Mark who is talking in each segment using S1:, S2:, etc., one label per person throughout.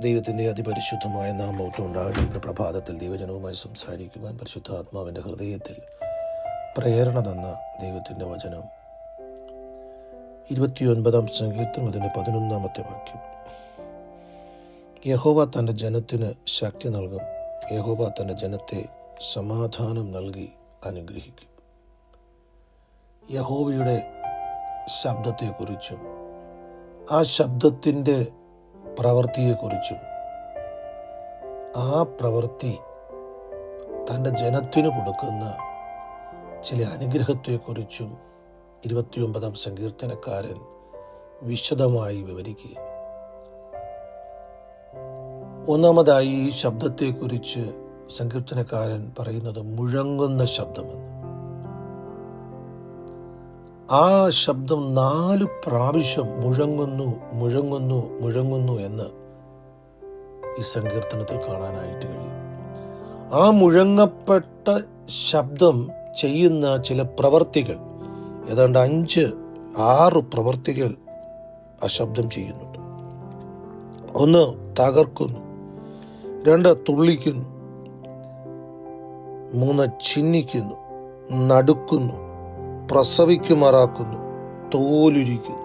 S1: ദൈവത്തിൻ്റെ അതിപരിശുദ്ധമായ നാമം ഉണ്ടാകട്ടെ. പ്രഭാതത്തിൽ ദൈവജനവുമായി സംസാരിക്കുവാൻ പരിശുദ്ധാത്മാവിൻ്റെ ഹൃദയത്തിൽ പ്രേരണ തന്ന ദൈവത്തിൻ്റെ വചനം 29-ാം സങ്കീർത്തനം അതിൻ്റെ 11-ാമത്തെ വാക്യം. യഹോവ തൻ്റെ ജനത്തിന് ശക്തി നൽകും, യഹോവ തൻ്റെ ജനത്തെ സമാധാനം നൽകി അനുഗ്രഹിക്കും. യഹോവയുടെ ശബ്ദത്തെക്കുറിച്ചും ആ ശബ്ദത്തിൻ്റെ പ്രവൃത്തിയെക്കുറിച്ചും ആ പ്രവൃത്തി തൻ്റെ ജനത്തിന് കൊടുക്കുന്ന ചില അനുഗ്രഹത്തെക്കുറിച്ചും 29-ാം സങ്കീർത്തനക്കാരൻ വിശദമായി വിവരിക്കുക. ഒന്നാമതായി ഈ ശബ്ദത്തെക്കുറിച്ച് സങ്കീർത്തനക്കാരൻ പറയുന്നത് മുഴങ്ങുന്ന ശബ്ദമെന്ന്. ആ ശബ്ദം 4 പ്രാവശ്യം മുഴങ്ങുന്നു മുഴങ്ങുന്നു മുഴങ്ങുന്നു എന്ന് ഈ സങ്കീർത്തനത്തിൽ കാണാനായിട്ട് കഴിയും. ആ മുഴങ്ങപ്പെട്ട ശബ്ദം ചെയ്യുന്ന ചില പ്രവർത്തികൾ, ഏതാണ്ട് 5-6 പ്രവർത്തികൾ ആ ശബ്ദം ചെയ്യുന്നുണ്ട്. 1 തകർക്കുന്നു, 2 തുള്ളിക്കുന്നു, 3 ചിന്നിക്കുന്നു, നടുക്കുന്നു, പ്രസവിക്കുമാറാക്കുന്നു, തോലുരിക്കുന്നു.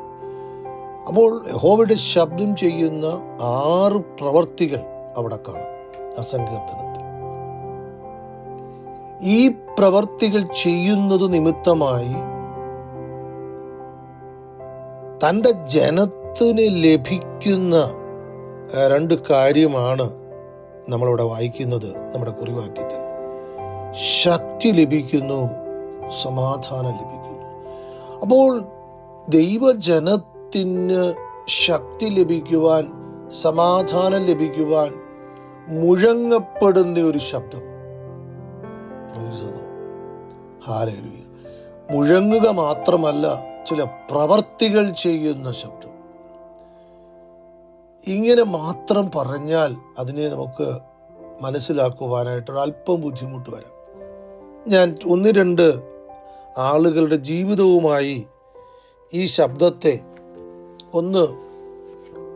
S1: അപ്പോൾ യഹോവയുടെ ശബ്ദം ചെയ്യുന്ന 6 പ്രവർത്തികൾ അവിടെ കാണാം ആ സങ്കീർത്തനത്തിൽ. ഈ പ്രവർത്തികൾ ചെയ്യുന്നത് നിമിത്തമായി തൻ്റെ ജനത്തിന് ലഭിക്കുന്ന 2 കാര്യമാണ് നമ്മളിവിടെ വായിക്കുന്നത്. നമ്മുടെ കുറിവാക്യത്തിൽ ശക്തി ലഭിക്കുന്നു, സമാധാനം ലഭിക്കുന്നു. അപ്പോൾ ദൈവജനത്തിന് ശക്തി ലഭിക്കുവാൻ, സമാധാനം ലഭിക്കുവാൻ മുഴങ്ങപ്പെടുന്ന ഒരു ശബ്ദം. ഹല്ലേലൂയ. മുഴങ്ങുക മാത്രമല്ല, ചില പ്രവർത്തികൾ ചെയ്യുന്ന ശബ്ദം. ഇങ്ങനെ മാത്രം പറഞ്ഞാൽ അതിനെ നമുക്ക് മനസ്സിലാക്കുവാനായിട്ട് അല്പം ബുദ്ധിമുട്ട് വരാം. ഞാൻ 1-2 ആളുകളുടെ ജീവിതവുമായി ഈ ശബ്ദത്തെ ഒന്ന്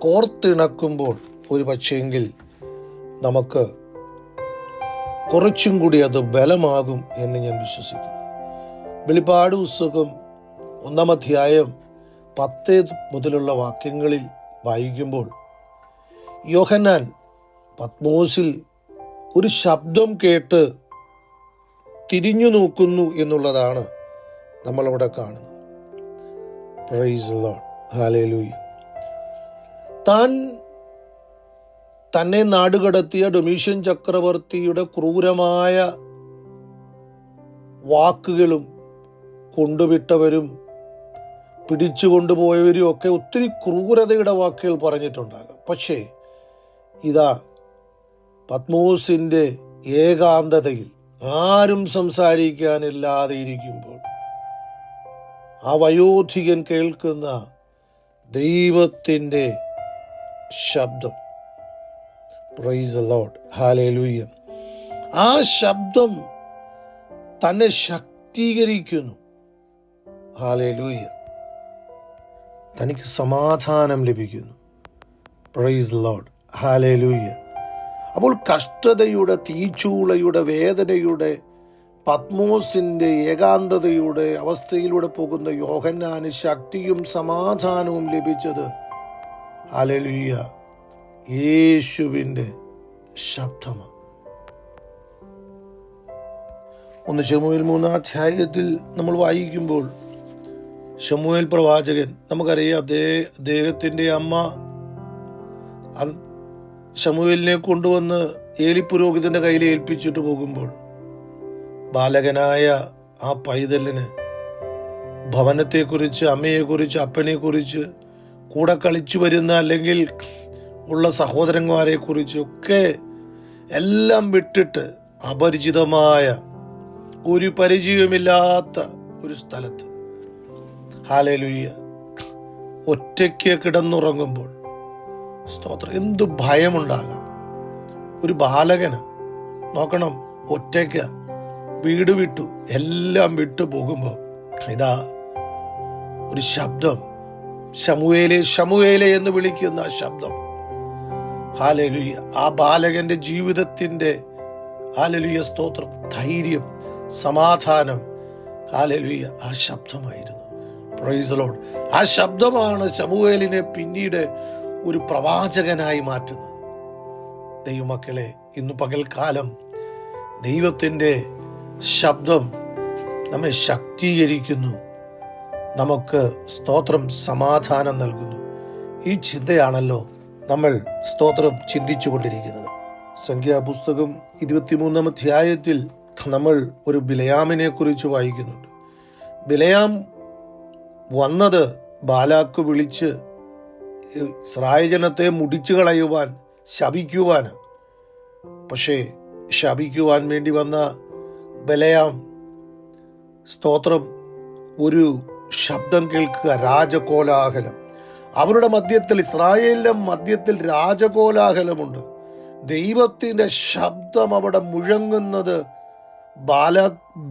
S1: കോർത്തിണക്കുമ്പോൾ ഒരു പക്ഷേങ്കിൽ നമുക്ക് കുറച്ചും കൂടി അത് ബലമാകും എന്ന് ഞാൻ വിശ്വസിക്കുന്നു. വെളിപ്പാട് പുസ്തകം 1-ാം അധ്യായം 10 മുതലുള്ള വാക്യങ്ങളിൽ വായിക്കുമ്പോൾ യോഹന്നാൻ പത്മോസിൽ ഒരു ശബ്ദം കേട്ട് തിരിഞ്ഞു നോക്കുന്നു എന്നുള്ളതാണ് നമ്മളവിടെ കാണുന്നത്. Praise the Lord, hallelujah. തന്നെ നാടുകടത്തിയ ഡൊമീഷ്യൻ ചക്രവർത്തിയുടെ ക്രൂരമായ വാക്കുകളും കൊണ്ടുവിട്ടവരും പിടിച്ചുകൊണ്ടുപോയവരും ഒക്കെ ഒത്തിരി ക്രൂരതയുടെ വാക്കുകൾ പറഞ്ഞിട്ടുണ്ടാകാം. പക്ഷേ ഇതാ പത്മോസിൻ്റെ ഏകാന്തതയിൽ ആരും സംസാരിക്കാനില്ലാതെ ഇരിക്കുമ്പോൾ ആ വയോധികൻ കേൾക്കുന്ന ദൈവത്തിൻ്റെ ശബ്ദം. Praise the Lord, hallelujah. ആ ശബ്ദം തന്നെ ശക്തീകരിക്കുന്നു. ഹല്ലേലൂയ. തനിക്ക് സമാധാനം ലഭിക്കുന്നു. Praise the Lord, hallelujah. അപ്പോൾ കഷ്ടതയുടെ, തീച്ചൂളയുടെ, വേദനയുടെ, പത്മോസിൻ്റെ ഏകാന്തതയുടെ അവസ്ഥയിലൂടെ പോകുന്ന യോഹന്നാന് ശക്തിയും സമാധാനവും ലഭിച്ചത് ഹല്ലേലൂയ യേശുവിൻ്റെ ശബ്ദമാണ്. 1 ശമൂവേൽ 3-ാം അധ്യായത്തിൽ നമ്മൾ വായിക്കുമ്പോൾ ശമൂവേൽ പ്രവാചകൻ, നമുക്കറിയാം, അദ്ദേഹത്തിൻ്റെ അമ്മ ശമൂവേലിനെ കൊണ്ടുവന്ന് ഏലി പുരോഹിതന്റെ കയ്യിൽ ഏൽപ്പിച്ചിട്ട് പോകുമ്പോൾ ബാലകനായ ആ പൈതലിന് ഭവനത്തെക്കുറിച്ച്, അമ്മയെക്കുറിച്ച്, അപ്പനെക്കുറിച്ച്, കൂടെ കളിച്ചു വരുന്ന അല്ലെങ്കിൽ ഉള്ള സഹോദരന്മാരെ കുറിച്ചൊക്കെ എല്ലാം വിട്ടിട്ട് അപരിചിതമായ, ഒരു പരിചയമില്ലാത്ത ഒരു സ്ഥലത്ത് ഹല്ലേലൂയ ഒറ്റയ്ക്ക് കിടന്നുറങ്ങുമ്പോൾ, സ്തോത്രം, എന്തു ഭയമുണ്ടാകാം. ഒരു ബാലകന് നോക്കണം, ഒറ്റയ്ക്ക് വീട് വിട്ടു, എല്ലാം വിട്ടു പോകുമ്പോൾ ഇതാ ഒരു ശബ്ദം, ശമൂവേലേ ശമൂവേലേ എന്ന് വിളിക്കുന്ന ശബ്ദം. ഹല്ലേലൂയ, ആ ബാലകന്റെ ജീവിതത്തിന്റെ ഹല്ലേലൂയ സ്തോത്രം, ധൈര്യം, സമാധാനം, ഹല്ലേലൂയ, ആ ശബ്ദമായിരുന്നു. Praise the Lord. ആ ശബ്ദമാണ് ശമൂവേലിനെ പിന്നീട് ഒരു പ്രവാചകനായി മാറ്റുന്നത്. ദൈവമക്കളെ, ഇന്ന് പകൽക്കാലം ദൈവത്തിൻ്റെ ശബ്ദം നമ്മെ ശക്തീകരിക്കുന്നു, നമുക്ക് സ്തോത്രം സമാധാനം നൽകുന്നു. ഈ ചിന്തയാണല്ലോ നമ്മൾ സ്തോത്രം ചിന്തിച്ചു കൊണ്ടിരിക്കുന്നത്. സംഖ്യാപുസ്തകം 23-ാം അധ്യായത്തിൽ നമ്മൾ ഒരു ബിലയാമിനെ കുറിച്ച് വായിക്കുന്നുണ്ട്. ബിലയാം വന്നത് ബാലാക്ക് വിളിച്ച് ഇസ്രായേൽ ജനത്തെ മുടിച്ചു കളയുവാൻ, ശപിക്കുവാനാണ്. പക്ഷേ ശപിക്കുവാൻ വേണ്ടി വന്ന ബിലയാം സ്തോത്രം ഒരു ശബ്ദം കേൾക്കുക, രാജകോലാഹലം. അവരുടെ മധ്യത്തിൽ, ഇസ്രായേലിന്റെ മധ്യത്തിൽ രാജകോലാഹലമുണ്ട്. ദൈവത്തിന്റെ ശബ്ദം അവിടെ മുഴങ്ങുന്നത്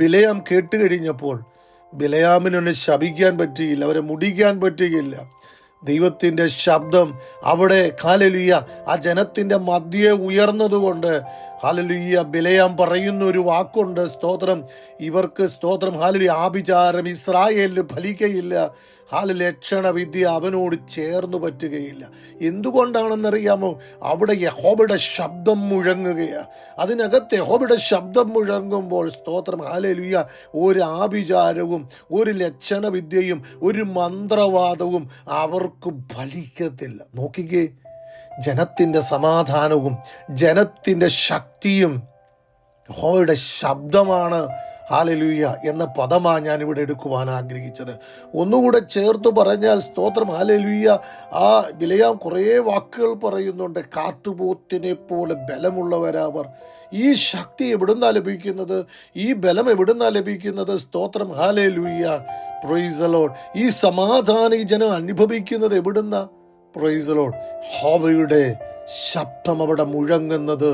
S1: ബിലയാം കേട്ടുകഴിഞ്ഞപ്പോൾ ബിലയാമിനെ ശപിക്കാൻ പറ്റുകയില്ല, അവരെ മുടിക്കാൻ പറ്റുകയില്ല. ദൈവത്തിൻ്റെ ശബ്ദം അവിടെ ഹല്ലേലൂയ ആ ജനത്തിൻ്റെ മധ്യേ ഉയർന്നതുകൊണ്ട് ഹല്ലേലൂയ ബിലയാം പറയുന്ന ഒരു വാക്കുണ്ട്, സ്തോത്രം, ഇവർക്ക് സ്തോത്രം ഹല്ലേലൂയ ആഭിചാരം ഇസ്രായേലിൽ ഫലിക്കയില്ല, ലക്ഷണ വിദ്യ അവനോട് ചേർന്നു പറ്റുകയില്ല. എന്തുകൊണ്ടാണെന്നറിയാമോ? അവിടെ യഹോവയുടെ ശബ്ദം മുഴങ്ങുകയാണ്. അതിനകത്ത് യഹോവയുടെ ശബ്ദം മുഴങ്ങുമ്പോൾ സ്തോത്രം ഹല്ലേലൂയ ഒരു ആഭിചാരവും ഒരു ലക്ഷണ വിദ്യയും ഒരു മന്ത്രവാദവും അവർക്ക് ഫലിക്കത്തില്ല. നോക്കിക്കേ, ജനത്തിൻ്റെ സമാധാനവും ജനത്തിൻ്റെ ശക്തിയും യഹോവയുടെ ശബ്ദമാണ്. ഹല്ലേലൂയ എന്ന പദമാണ് ഞാൻ ഇവിടെ എടുക്കുവാൻ ആഗ്രഹിച്ചത്. ഒന്നുകൂടെ ചേർത്ത് പറഞ്ഞാൽ സ്തോത്രം ഹല്ലേലൂയ, ആ ബിലയാം കുറേ വാക്കുകൾ പറയുന്നുണ്ട്. കാട്ടുപോത്തിനെ പോലെ ബലമുള്ളവരാവർ. ഈ ശക്തി എവിടുന്നാ ലഭിക്കുന്നത്? ഈ ബലം എവിടുന്നാ ലഭിക്കുന്നത്? സ്തോത്രം ഹല്ലേലൂയ, പ്രൈസ് ദി ലോർഡ്. ഈ സമാധാനം ഈ ജനം അനുഭവിക്കുന്നത് എവിടുന്ന? Praise the Lord. യഹോവയുടെ ശബ്ദം അവിടെ മുഴങ്ങുന്നത്,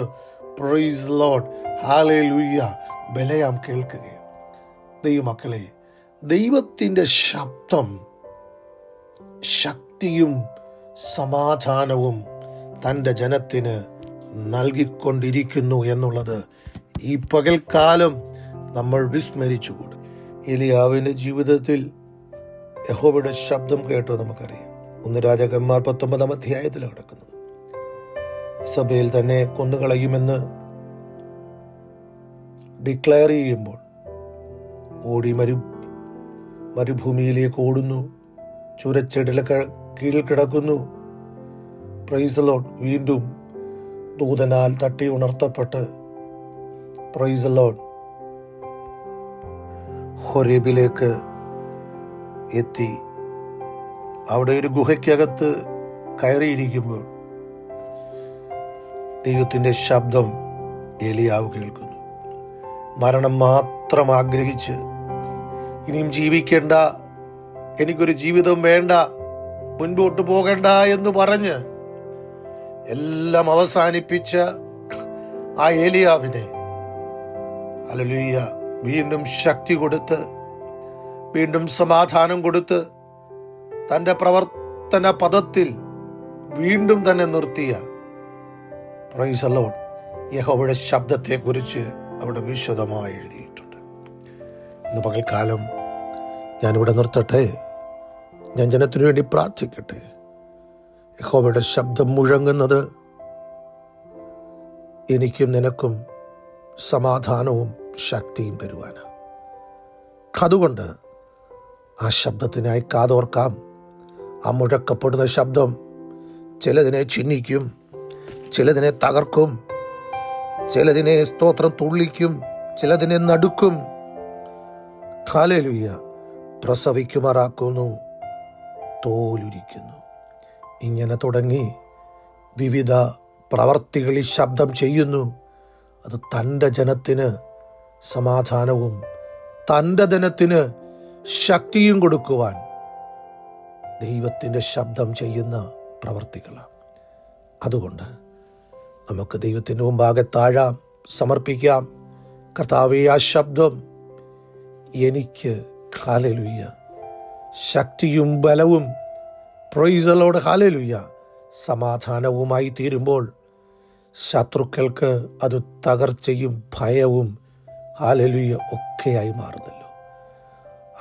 S1: പ്രൈസ് ദി ലോർഡ്, ഹല്ലേലൂയ, ബിലയാം കേൾക്കുകയും. ദൈവമക്കളെ, ദൈവത്തിൻ്റെ ശബ്ദം ശക്തിയും സമാധാനവും തൻ്റെ ജനത്തിന് നൽകിക്കൊണ്ടിരിക്കുന്നു എന്നുള്ളത് ഈ പകൽക്കാലം നമ്മൾ വിസ്മരിച്ചുകൂടും. എലിയാവിൻ്റെ ജീവിതത്തിൽ യഹോവയുടെ ശബ്ദം കേട്ടോ നമുക്കറിയാം. 1 രാജാക്കന്മാർ 19-ാം അധ്യായത്തിൽ കിടക്കുന്നത്. സഭയിൽ തന്നെ കൊന്നുകളയുമെന്ന് ഡിക്ലെയർ ചെയ്യുമ്പോൾ ഓടി മരുഭൂമിയിലേക്ക് ഓടുന്നു, ചുരച്ചെടിലെ കീഴിൽ കിടക്കുന്നു. Praise the Lord. വീണ്ടും ദൂതനാൽ തട്ടി ഉണർത്തപ്പെട്ട് പ്രൈസ് ദി ലോർഡ് ഹോരേബിലേക്ക് എത്തി. അവിടെ ഒരു ഗുഹയ്ക്കകത്ത് കയറിയിരിക്കുമ്പോൾ ദൈവത്തിൻ്റെ ശബ്ദം ഏലിയാവ് കേൾക്കുന്നു. മരണം മാത്രം ആഗ്രഹിച്ച്, ഇനിയും ജീവിക്കേണ്ട, എനിക്കൊരു ജീവിതം വേണ്ട, മുൻപോട്ട് പോകണ്ട എന്ന് പറഞ്ഞ് എല്ലാം അവസാനിപ്പിച്ച ആ ഏലിയാവിനെ ഹല്ലേലൂയ വീണ്ടും ശക്തി കൊടുത്ത്, വീണ്ടും സമാധാനം കൊടുത്ത്, തൻ്റെ പ്രവർത്തന പദത്തിൽ വീണ്ടും തന്നെ നിർത്തിയ പ്രൈസ് ദി ലോർഡ് യഹോവയുടെ ശബ്ദത്തെക്കുറിച്ച് അവിടെ വിശദമായി എഴുതിയിട്ടുണ്ട്. ഇന്ന് പകൽക്കാലം ഞാനിവിടെ നിർത്തട്ടെ. ഞാൻ ജനത്തിനു വേണ്ടി പ്രാർത്ഥിക്കട്ടെ. യഹോവയുടെ ശബ്ദം മുഴങ്ങുന്നത് എനിക്കും നിനക്കും സമാധാനവും ശക്തിയും തരുവാനാണ്. അതുകൊണ്ട് ആ ശബ്ദത്തിനായി കാതോർക്കാം. ആ മുഴക്കപ്പെടുന്ന ശബ്ദം ചിലതിനെ ചിഹ്നിക്കും, ചിലതിനെ തകർക്കും, ചിലതിനെ സ്തോത്രം തുള്ളിക്കും, ചിലതിനെ നടുക്കും. ഹല്ലേലൂയ. പ്രസവിക്കുമാറാക്കുന്നു, തോലുരിക്കുന്നു. ഇങ്ങനെ തുടങ്ങി വിവിധ പ്രവർത്തികളിൽ ശബ്ദം ചെയ്യുന്നു. അത് തൻ്റെ ജനത്തിന് സമാധാനവും തൻ്റെ ജനത്തിന് ശക്തിയും കൊടുക്കുവാൻ ദൈവത്തിൻ്റെ ശബ്ദം ചെയ്യുന്ന പ്രവർത്തികളാണ്. അതുകൊണ്ട് നമുക്ക് ദൈവത്തിൻ്റെ മുമ്പാകെ താഴാം, സമർപ്പിക്കാം. കർത്താവേ, ആ ശബ്ദം എനിക്ക് ഹല്ലേലൂയ ശക്തിയും ബലവും പ്രൈസ് ദി ലോർഡ് ഹല്ലേലൂയ സമാധാനവുമായി തീരുമ്പോൾ ശത്രുക്കൾക്ക് അത് തകർച്ചയും ഭയവും ഹല്ലേലൂയ ഒക്കെയായി മാറുന്നല്ലോ.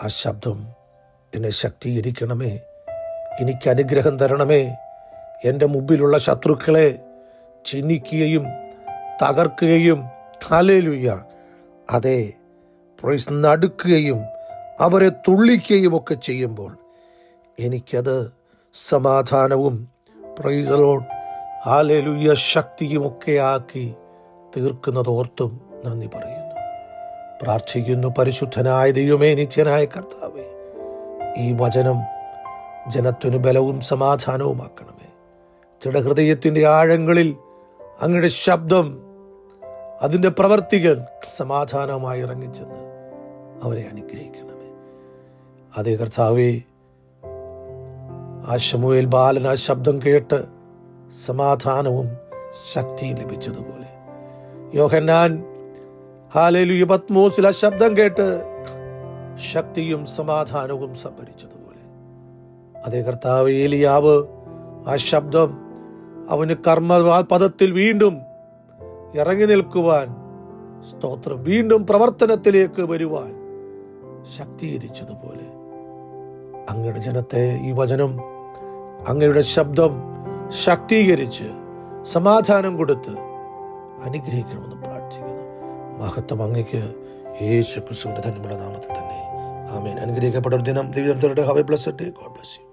S1: ആ ശബ്ദം എന്നെ ശക്തീകരിക്കണമേ, എനിക്ക് അനുഗ്രഹം തരണമേ, എൻ്റെ മുമ്പിലുള്ള ശത്രുക്കളെ ചിഹ്നിക്കുകയും തകർക്കുകയും ഹല്ലേലൂയ അതെ നടുക്കുകയും അവരെ തുള്ളിക്കുകയും ഒക്കെ ചെയ്യുമ്പോൾ എനിക്കത് സമാധാനവും പ്രൈസ് ദി ലോർഡ് ഹല്ലേലൂയ ശക്തിയുമൊക്കെ ആക്കി തീർക്കുന്നതോർത്തും നന്ദി പറയുന്നു. പ്രാർത്ഥിക്കുന്നു. പരിശുദ്ധനായ ദൈവമേ, നിത്യനായ കർത്താവേ, ഈ വചനം ജനത്തിനു ബലവും സമാധാനവുമാക്കണമേ. ജഡഹൃദയത്തിൻ്റെ ആഴങ്ങളിൽ അങ്ങയുടെ ശബ്ദം, അതിൻ്റെ പ്രവർത്തികൾ സമാധാനമായി ഇറങ്ങിച്ചെന്ന് അവരെ അനുഗ്രഹിക്കണമേ. അതേ കർത്താവേ, ആ ശമൂവേൽ ബാലൻ ആ ശബ്ദം കേട്ട് സമാധാനവും ശക്തിയും ലഭിച്ചതുപോലെ, യോഹന്നാൻ ഹല്ലേലൂയ പത്മോസിൽ ആ ശബ്ദം കേട്ട് ശക്തിയും സമാധാനവും സംഭരിച്ചതുപോലെ, അതേ കർത്താവേ, ഏലിയാവ് ആ ശബ്ദം അവന് കർമ്മപദത്തിൽ വീണ്ടും ഇറങ്ങി നിൽക്കുവാൻ, സ്തോത്രം, വീണ്ടും പ്രവർത്തനത്തിലേക്ക് വരുവാൻ ശക്തീകരിച്ചതുപോലെ അങ്ങയുടെ ജനത്തെ ഈ വചനം, അങ്ങയുടെ ശബ്ദം ശക്തീകരിച്ച് സമാധാനം കൊടുത്ത് അനുഗ്രഹിക്കണമെന്ന് പ്രാർത്ഥിക്കുന്നു. മഹത്വം അങ്ങയ്ക്ക്, യേശു ക്രിസ്തുവിന്റെ ധന്യമുള്ള നാമത്തിൽ തന്നെ. ആമേൻ. അനുഗ്രഹിക്കപ്പെട്ട ഒരു ദിനം. ദൈവം have A blessed day. God bless you.